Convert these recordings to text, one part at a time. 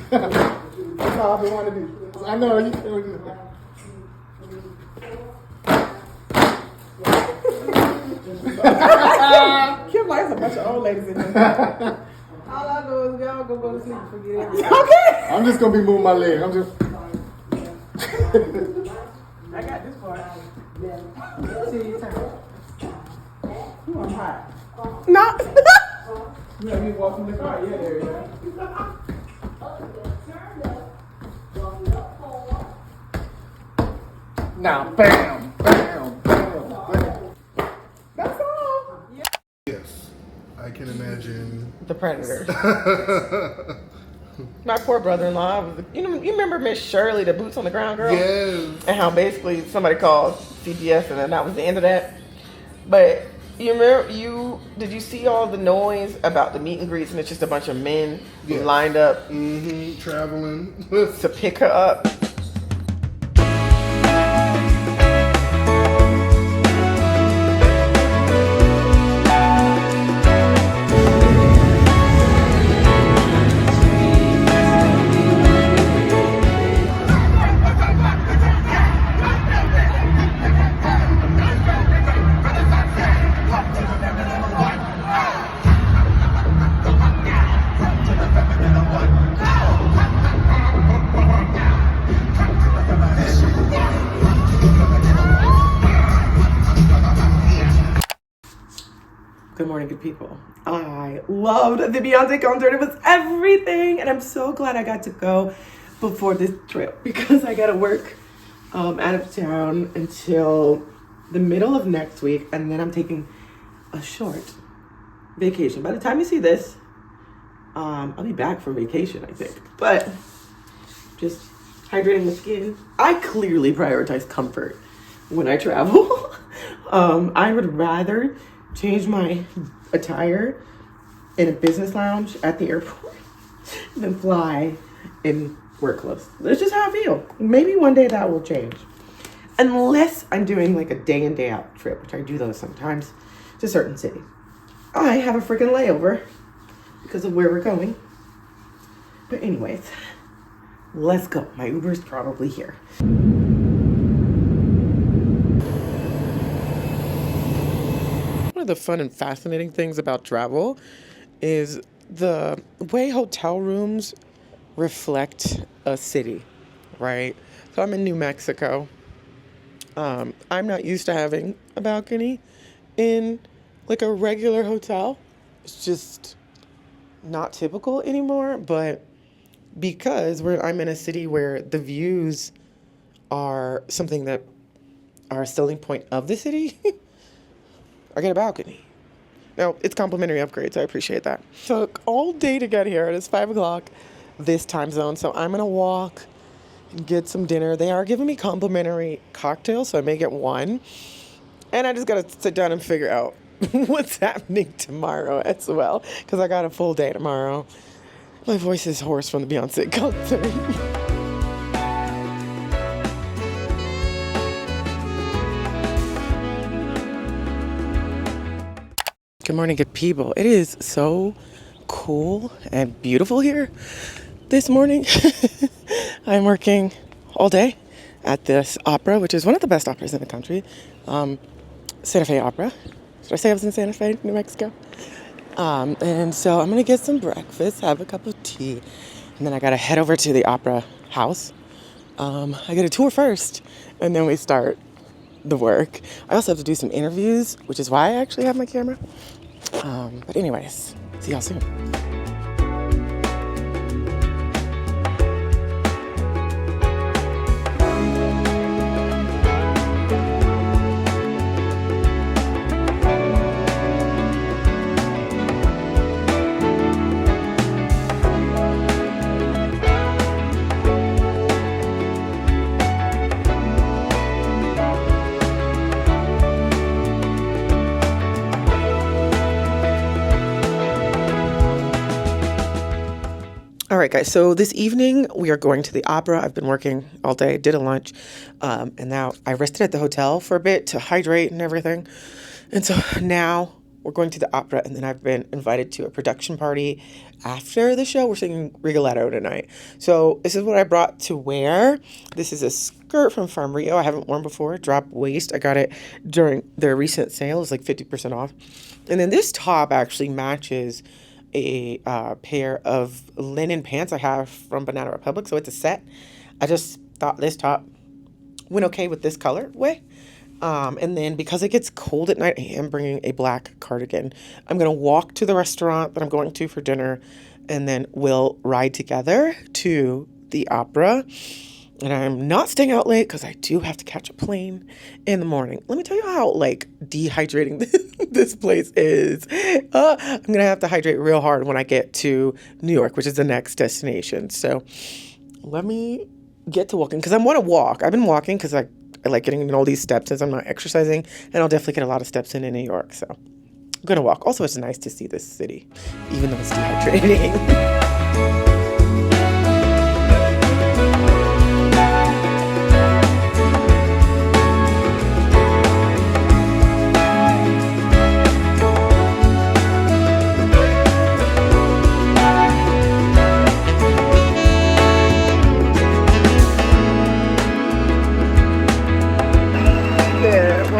That's all I've been wanting to do. I know you can do that. Kim likes a bunch of old ladies in there. All I know is y'all go to sleep and forget everything. Okay. I'm just gonna be moving my leg. I'm just. I got this part. See you turn. You want hot? No. You know, you walk from the car. Yeah, there you go. Now, bam, bam, bam, bam. That's all. Yes, I can imagine. The Predator. My poor brother-in-law. You remember Miss Shirley, the boots on the ground girl? Yes. And how basically somebody called CPS and then that was the end of that. But you remember, did you see all the noise about the meet and greets and it's just a bunch of men lined up Traveling to pick her up? Good morning, good people. I loved the Beyonce concert. It was everything. And I'm so glad I got to go before this trip because I got to work out of town until the middle of next week. And then I'm taking a short vacation. By the time you see this, I'll be back from vacation, I think. But just hydrating the skin. I clearly prioritize comfort when I travel. I would rather change my attire in a business lounge at the airport than fly in work clothes. That's just how I feel. Maybe one day that will change. Unless I'm doing like a day in, day out trip, which I do those sometimes to certain cities. I have a freaking layover because of where we're going. But anyways, let's go. My Uber's probably here. One of the fun and fascinating things about travel is the way hotel rooms reflect a city, right? So I'm in New Mexico. I'm not used to having a balcony in like a regular hotel. It's just not typical anymore, but because I'm in a city where the views are something that are a selling point of the city, I get a balcony. Now, it's complimentary upgrades. I appreciate that. Took all day to get here. It is 5 o'clock this time zone. So I'm going to walk and get some dinner. They are giving me complimentary cocktails, so I may get one. And I just got to sit down and figure out what's happening tomorrow as well, because I got a full day tomorrow. My voice is hoarse from the Beyonce concert. Good morning, good people. It is so cool and beautiful here this morning. I'm working all day at this opera, which is one of the best operas in the country. Santa Fe Opera. Should I say I was in Santa Fe, New Mexico? And so I'm going to get some breakfast, have a cup of tea, and then I got to head over to the opera house. I get a tour first, and then we start the work. I also have to do some interviews, which is why I actually have my camera. But anyways, see y'all soon. All right, guys, so this evening we are going to the opera. I've been working all day, did a lunch, and now I rested at the hotel for a bit to hydrate and everything. And so now we're going to the opera, and then I've been invited to a production party after the show. We're singing Rigoletto tonight. So this is what I brought to wear. This is a skirt from Farm Rio. I haven't worn before. Drop waist. I got it during their recent sale. It's like 50% off. And then this top actually matches a pair of linen pants I have from Banana Republic. So it's a set. I just thought this top went okay with this colorway. And then because it gets cold at night, I am bringing a black cardigan. I'm going to walk to the restaurant that I'm going to for dinner, and then we'll ride together to the opera. And I'm not staying out late because I do have to catch a plane in the morning. Let me tell you how, like, dehydrating this place is. I'm going to have to hydrate real hard when I get to New York, which is the next destination. So let me get to walking because I want to walk. I've been walking because I like getting in all these steps as I'm not exercising, and I'll definitely get a lot of steps in New York. So I'm going to walk. Also, it's nice to see this city, even though it's dehydrating.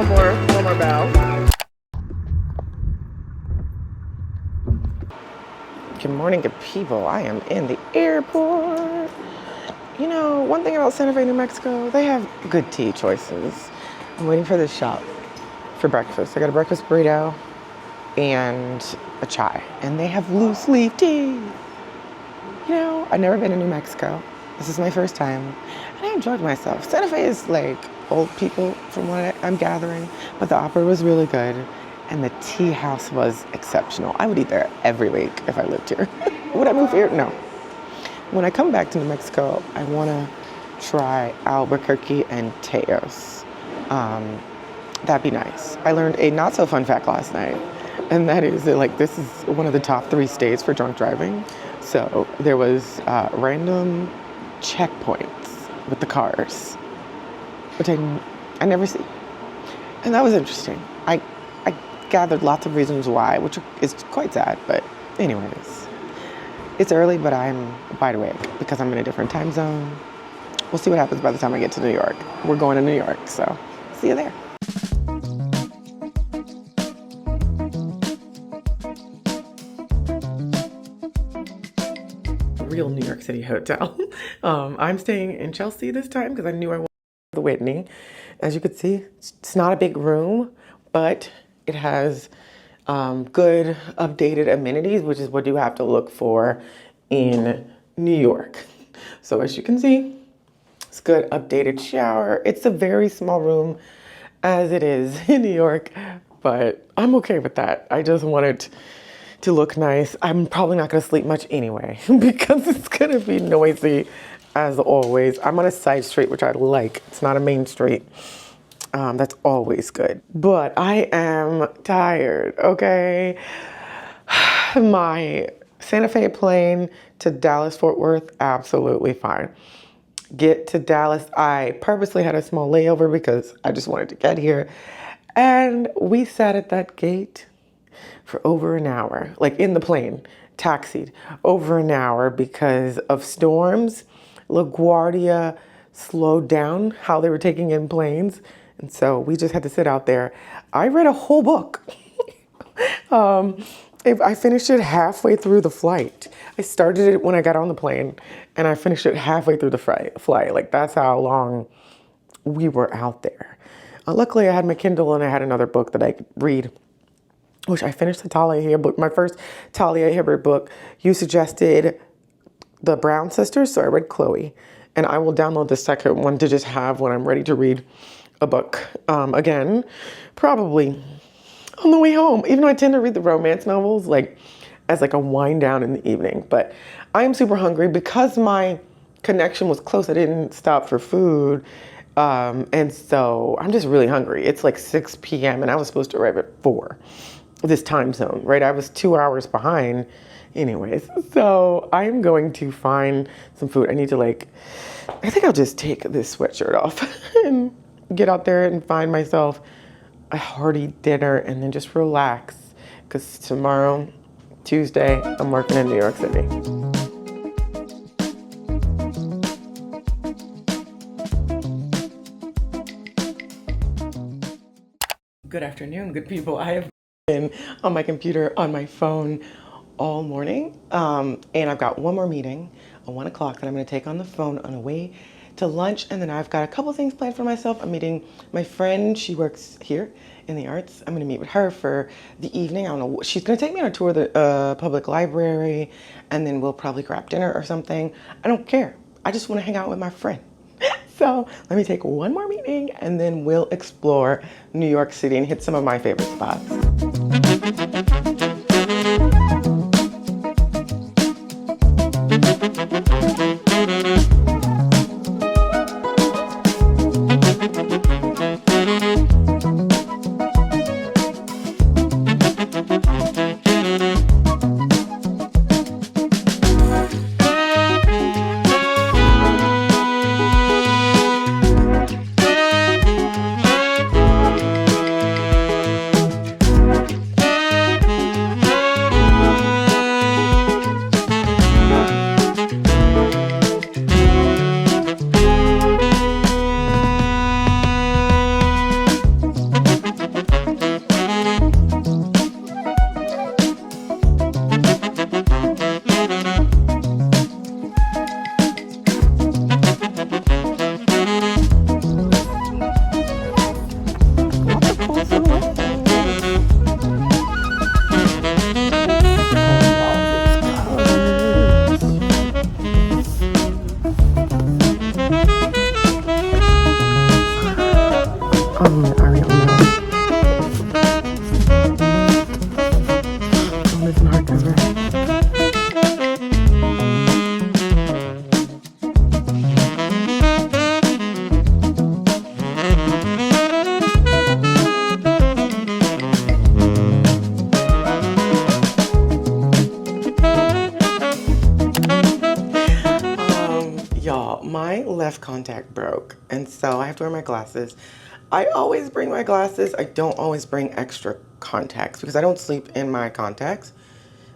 One more bow. Good morning, good people. I am in the airport. You know, one thing about Santa Fe, New Mexico, they have good tea choices. I'm waiting for this shop for breakfast. I got a breakfast burrito and a chai, and they have loose leaf tea. You know, I've never been to New Mexico. This is my first time, and I enjoyed myself. Santa Fe is like old people from what I'm gathering, but the opera was really good, and the tea house was exceptional. I would eat there every week if I lived here. Would I move here? No. When I come back to New Mexico, I want to try Albuquerque and Teos. That'd be nice. I learned a not so fun fact last night, and that is that, like, this is one of the top 3 states for drunk driving. So there was random checkpoints with the cars, which I never see. And that was interesting. I gathered lots of reasons why, which is quite sad, but anyways. It's early, but I'm wide awake because I'm in a different time zone. We'll see what happens by the time I get to New York. We're going to New York, so see you there. Real New York City hotel. I'm staying in Chelsea this time because I knew I wanted the Whitney. As you can see, it's not a big room, but it has good updated amenities, which is what you have to look for in New York. So as you can see, it's good updated shower. It's a very small room as it is in New York, but I'm okay with that. I just want it to look nice. I'm probably not gonna sleep much anyway because it's gonna be noisy as always. I'm on a side street, which I like. It's not a main street. That's always good. But I am tired, okay? My Santa Fe plane to Dallas, Fort Worth, absolutely fine. Get to Dallas, I purposely had a small layover because I just wanted to get here. And we sat at that gate for over an hour, like in the plane, taxied over an hour because of storms. LaGuardia slowed down how they were taking in planes. And so we just had to sit out there. I read a whole book. I finished it halfway through the flight. I started it when I got on the plane and I finished it halfway through the flight. Like, that's how long we were out there. Luckily, I had my Kindle and I had another book that I could read, which I finished the Talia Hibbert book, my first Talia Hibbert book. You suggested the Brown Sisters, so I read Chloe. And I will download the second one to just have when I'm ready to read a book. Again, probably on the way home. Even though I tend to read the romance novels like as like a wind down in the evening. But I am super hungry because my connection was close. I didn't stop for food. And so I'm just really hungry. It's like 6 p.m. and I was supposed to arrive at 4. This time zone, right? I was 2 hours behind anyways. So I am going to find some food. I need to I think I'll just take this sweatshirt off and get out there and find myself a hearty dinner and then just relax because tomorrow, Tuesday, I'm working in New York City. Good afternoon, good people. I have been on my computer, on my phone all morning, and I've got one more meeting at 1 o'clock that I'm going to take on the phone on the way to lunch, and then I've got a couple things planned for myself. I'm meeting my friend. She works here in the arts. I'm going to meet with her for the evening. I don't know. She's going to take me on a tour of the public library, and then we'll probably grab dinner or something. I don't care. I just want to hang out with my friend. So let me take one more meeting and then we'll explore New York City and hit some of my favorite spots. Y'all, my left contact broke, and so I have to wear my glasses. I always bring my glasses. I don't always bring extra contacts because I don't sleep in my contacts.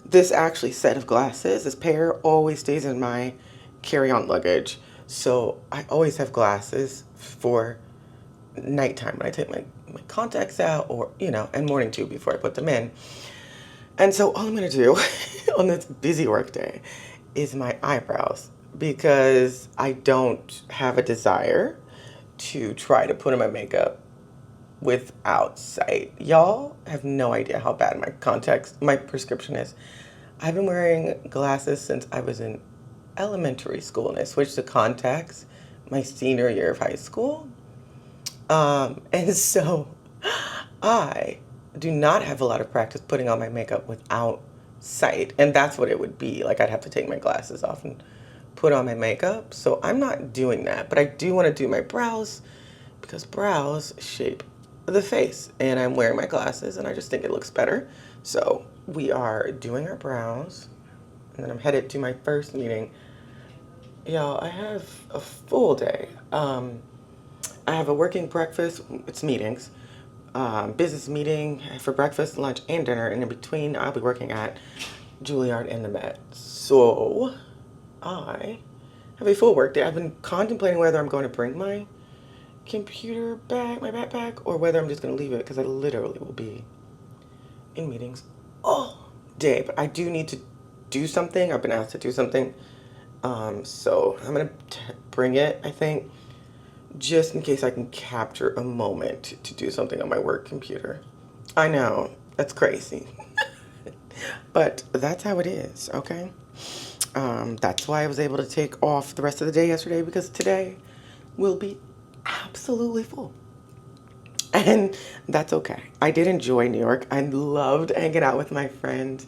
This actually set of glasses, this pair, always stays in my carry-on luggage. So I always have glasses for nighttime when I take my contacts out, or, you know, and morning too before I put them in. And so all I'm gonna do on this busy work day is my eyebrows, because I don't have a desire to try to put on my makeup without sight. Y'all have no idea how bad my prescription is. I've been wearing glasses since I was in elementary school, and I switched to contacts my senior year of high school. And so I do not have a lot of practice putting on my makeup without sight, and that's what it would be. Like, I'd have to take my glasses off and put on my makeup. So I'm not doing that, but I do want to do my brows because brows shape the face, and I'm wearing my glasses and I just think it looks better. So we are doing our brows, and then I'm headed to my first meeting. Y'all, I have a full day. I have a working breakfast, it's meetings, business meeting for breakfast, lunch, and dinner, and in between I'll be working at Juilliard and the Met. So I have a full work day. I've been contemplating whether I'm going to bring my computer bag, my backpack, or whether I'm just going to leave it, because I literally will be in meetings all day. But I do need to do something. I've been asked to do something. So I'm going to bring it, I think, just in case I can capture a moment to do something on my work computer. I know, that's crazy. But that's how it is, okay? That's why I was able to take off the rest of the day yesterday, because today will be absolutely full. And that's okay. I did enjoy New York. I loved hanging out with my friend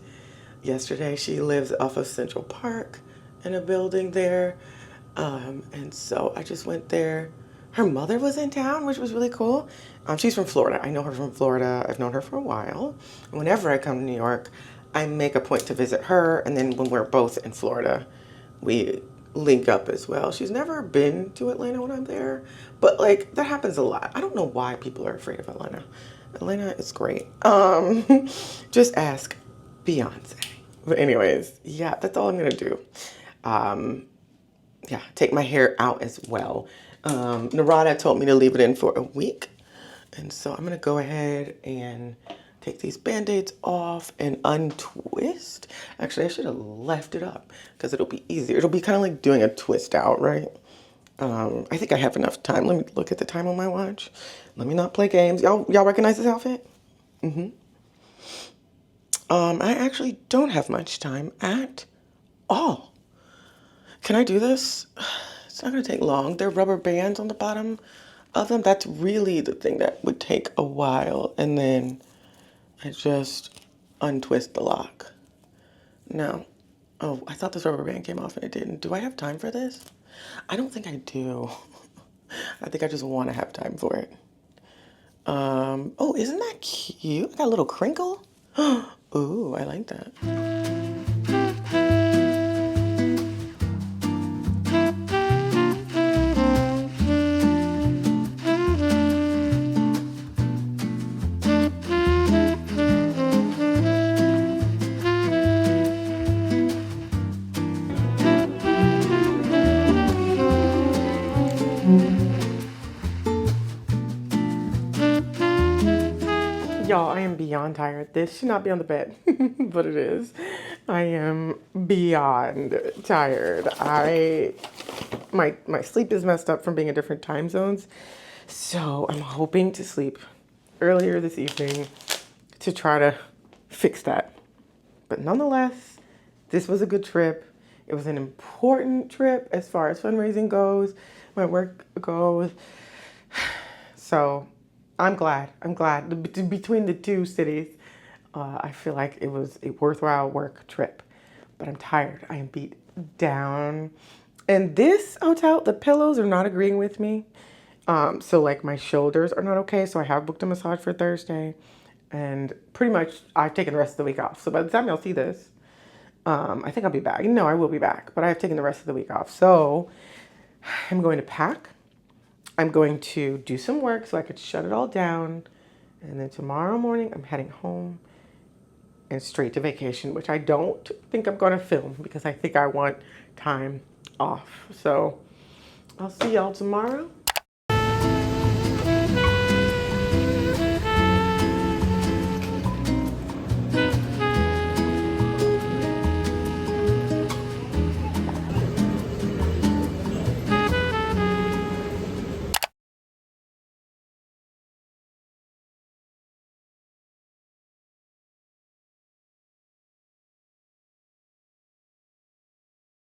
yesterday. She lives off of Central Park in a building there. And so I just went there. Her mother was in town, which was really cool. She's from Florida. I know her from Florida. I've known her for a while. Whenever I come to New York, I make a point to visit her, and then when we're both in Florida, we link up as well. She's never been to Atlanta when I'm there, but like that happens a lot. I don't know why people are afraid of Atlanta. Atlanta is great. Just ask Beyonce. But anyways, yeah, that's all I'm gonna do. Yeah, take my hair out as well. Narada told me to leave it in for a week. And so I'm gonna go ahead and take these band-aids off and untwist. Actually, I should have left it up because it'll be easier. It'll be kind of like doing a twist out, right? I think I have enough time. Let me look at the time on my watch. Let me not play games. Y'all recognize this outfit? I actually don't have much time at all. Can I do this? It's not gonna take long. There are rubber bands on the bottom of them. That's really the thing that would take a while. And then I just untwist the lock. No. Oh, I thought this rubber band came off and it didn't. Do I have time for this? I don't think I do. I think I just want to have time for it. Oh, isn't that cute? I got a little crinkle. Ooh, I like that. Y'all, I am beyond tired. This should not be on the bed, but it is. I am beyond tired. My sleep is messed up from being in different time zones. So I'm hoping to sleep earlier this evening to try to fix that. But nonetheless, this was a good trip. It was an important trip as far as fundraising goes, my work goes. So I'm glad. Between the two cities, I feel like it was a worthwhile work trip. But I'm tired. I am beat down. And this hotel, the pillows are not agreeing with me. So like my shoulders are not okay. So I have booked a massage for Thursday. And pretty much I've taken the rest of the week off. So by the time y'all see this, I think I'll be back. No, I will be back. But I have taken the rest of the week off. So I'm going to pack. I'm going to do some work so I could shut it all down. And then tomorrow morning, I'm heading home and straight to vacation, which I don't think I'm going to film because I think I want time off. So I'll see y'all tomorrow.